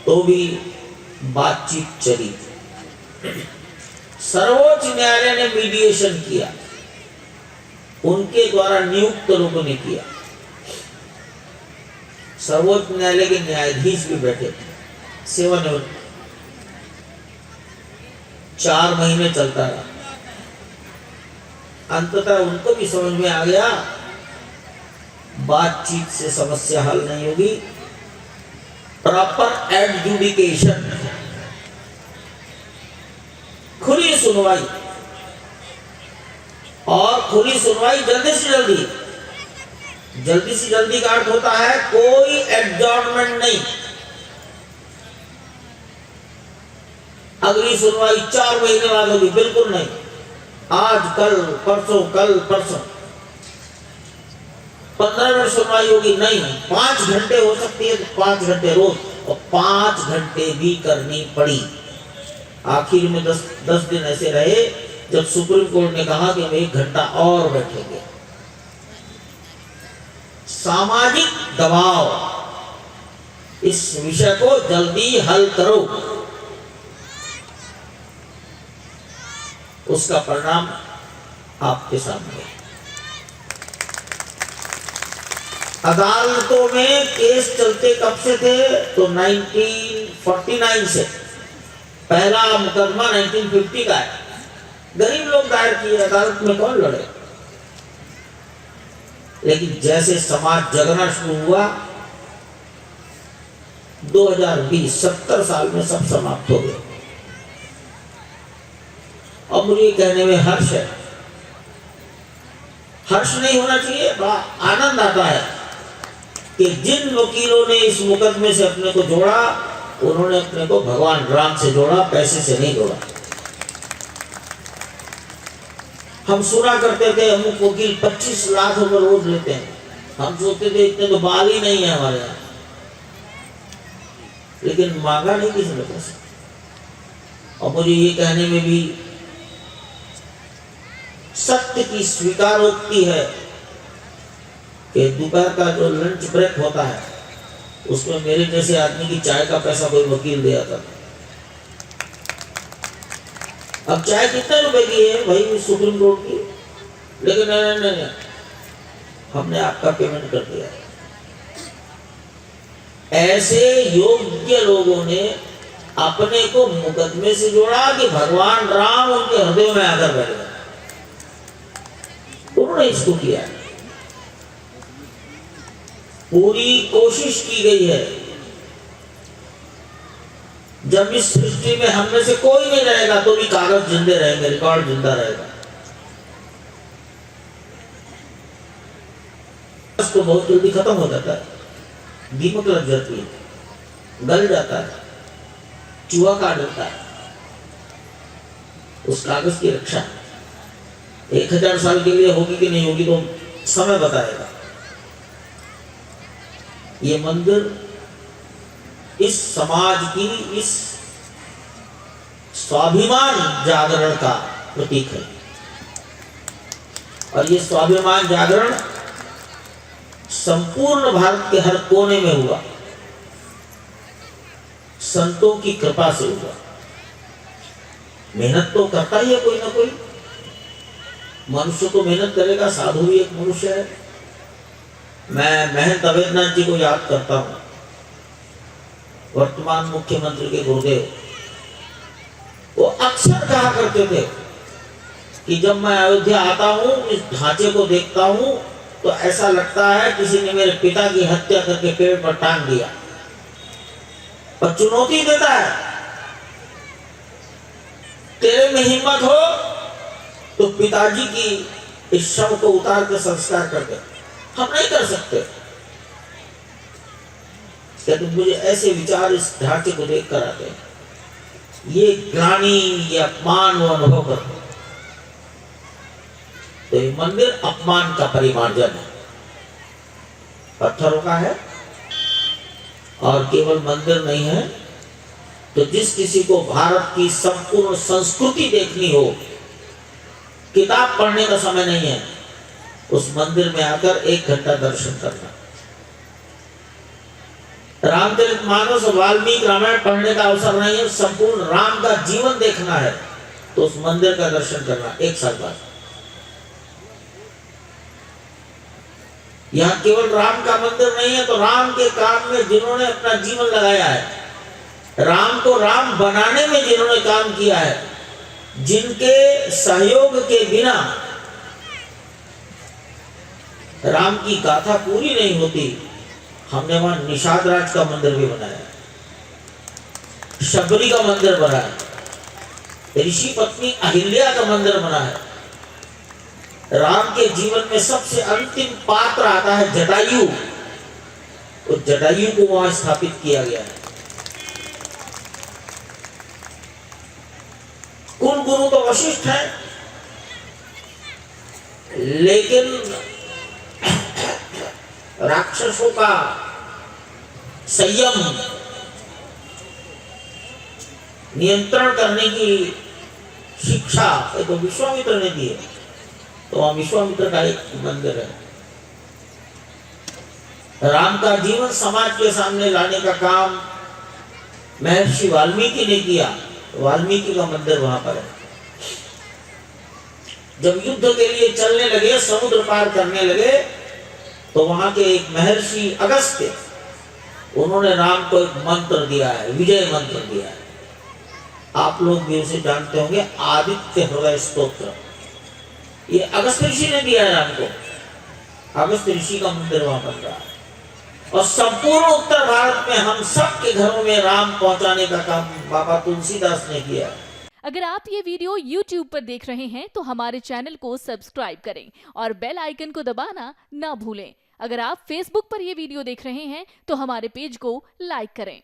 तो भी बातचीत चली। सर्वोच्च न्यायालय ने मीडिएशन किया, उनके द्वारा नियुक्त लोगों ने किया। सर्वोच्च न्यायालय के न्यायाधीश भी बैठे थे, सेवानिवृत्त। 4 महीने चलता रहा। अंततः उनको भी समझ में आ गया बातचीत से समस्या हल नहीं होगी, प्रॉपर एडजुडिकेशन, खुली सुनवाई, और खुली सुनवाई जल्दी से जल्दी। जल्दी से जल्दी का अर्थ होता है कोई एडजॉर्नमेंट नहीं। अगली सुनवाई 4 महीने बाद होगी, बिल्कुल नहीं। आज कल परसों, कल परसों। 15 मिनट सुनवाई होगी, नहीं। 5 घंटे हो सकती है तो 5 घंटे रोज, और 5 घंटे भी करनी पड़ी। आखिर में 10 दिन ऐसे रहे जब सुप्रीम कोर्ट ने कहा कि हम 1 घंटा और बैठेंगे। सामाजिक दबाव, इस विषय को जल्दी हल करो। उसका परिणाम आपके सामने। अदालतों में केस चलते कब से थे? तो 1949 से। पहला मुकदमा 1950 का है। गरीब लोग दायर किए, अदालत में कौन लड़े? लेकिन जैसे समाज जगना शुरू हुआ, 2020 70 साल में सब समाप्त हो गए। और मुझे कहने में हर्ष है। हर्ष नहीं होना चाहिए, बड़ा आनंद आता है कि जिन वकीलों ने इस मुकदमे से अपने को जोड़ा, उन्होंने अपने को भगवान राम से जोड़ा, पैसे से नहीं जोड़ा। हम सुना करते थे अमुक वकील 25 लाख रुपए रोज लेते हैं। हम सोचते थे इतने तो बाल ही नहीं है हमारे यहाँ, लेकिन मांगा नहीं किसी ने पैसा। और मुझे ये कहने में भी सत्य की स्वीकारोक्ति है कि दोपहर का जो लंच ब्रेक होता है, उसमें मेरे जैसे आदमी की चाय का पैसा कोई वकील दे आता था। अब चाय कितने रुपए की है भाई सुप्रीम कोर्ट की? लेकिन नहीं, हमने आपका पेमेंट कर दिया। ऐसे योग्य लोगों ने अपने को मुकदमे से जोड़ा कि भगवान राम उनके हृदय में आकर बैठ गए। उन्होंने इसको किया। पूरी कोशिश की गई है। जब इस सृष्टि में हम में से कोई नहीं रहेगा तो भी कागज जिंदे रहेंगे, रिकॉर्ड जिंदा रहेगा। तो बहुत जल्दी खत्म हो जाता है, दीमक लग जाती है, गल जाता है, चूहा काट देता है। उस कागज की रक्षा 1000 साल के लिए होगी कि नहीं होगी तो समय बताएगा। ये मंदिर इस समाज की इस स्वाभिमान जागरण का प्रतीक है। और ये स्वाभिमान जागरण संपूर्ण भारत के हर कोने में हुआ, संतों की कृपा से हुआ। मेहनत तो करता ही है कोई ना कोई, मनुष्य तो मेहनत करेगा। साधु भी एक मनुष्य है। मैं महंत अवैधनाथ जी को याद करता हूं, वर्तमान मुख्यमंत्री के गुरुदेव। वो अक्सर कहा करते थे कि जब मैं अयोध्या आता हूं, इस ढांचे को देखता हूं तो ऐसा लगता है किसी ने मेरे पिता की हत्या करके पेड़ पर टांग दिया। पर चुनौती देता है, तेरे में हिम्मत हो तो पिताजी की इस शव को उतार कर संस्कार कर दे। हम नहीं कर सकते, क्या तुम मुझे ऐसे विचार इस ढांचे को देख कर आते हैं? ये ग्लानि, ये अपमान वो अनुभव करते। तो ये मंदिर अपमान का परिमार्जन है, पत्थरों का है। और केवल मंदिर नहीं है, तो जिस किसी को भारत की संपूर्ण संस्कृति देखनी हो, किताब पढ़ने का समय नहीं है, उस मंदिर में आकर 1 घंटा दर्शन करना। रामचरितमानस और वाल्मीकि रामायण पढ़ने का अवसर नहीं है, संपूर्ण राम का जीवन देखना है तो उस मंदिर का दर्शन करना 1 साल बाद। यहां केवल राम का मंदिर नहीं है, तो राम के काम में जिन्होंने अपना जीवन लगाया है, राम को राम बनाने में जिन्होंने काम किया है, जिनके सहयोग के बिना राम की गाथा पूरी नहीं होती, हमने वहां निषाद राज का मंदिर भी बनाया, शबरी का मंदिर बना है, ऋषि पत्नी अहिल्या का मंदिर बना है। राम के जीवन में सबसे अंतिम पात्र आता है जटायु, उस जटायु को वहां स्थापित किया गया है। कुल गुरु तो वशिष्ठ है, लेकिन राक्षसों का संयम नियंत्रण करने की शिक्षा तो विश्वामित्र ने दी है, तो वहां विश्वामित्र का एक मंदिर है। राम का जीवन समाज के सामने लाने का काम महर्षि वाल्मीकि ने किया, वाल्मीकि का मंदिर वहां पर है। जब युद्ध के लिए चलने लगे, समुद्र पार करने लगे, तो वहां के एक महर्षि अगस्त्य, उन्होंने राम को एक मंत्र दिया है, विजय मंत्र दिया है। आप लोग भी उसे जानते होंगे, आदित्य हृदय स्तोत्र। ये अगस्त्य ऋषि ने दिया है राम को। अगस्त्य ऋषि का मंदिर वहां बन रहा है, और संपूर्ण उत्तर भारत में हम सब के घरों में राम पहुंचाने का काम बाबा तुलसीदास ने किया है। अगर आप ये वीडियो YouTube पर देख रहे हैं तो हमारे चैनल को सब्सक्राइब करें और बेल आइकन को दबाना ना भूलें। अगर आप Facebook पर ये वीडियो देख रहे हैं तो हमारे पेज को लाइक करें।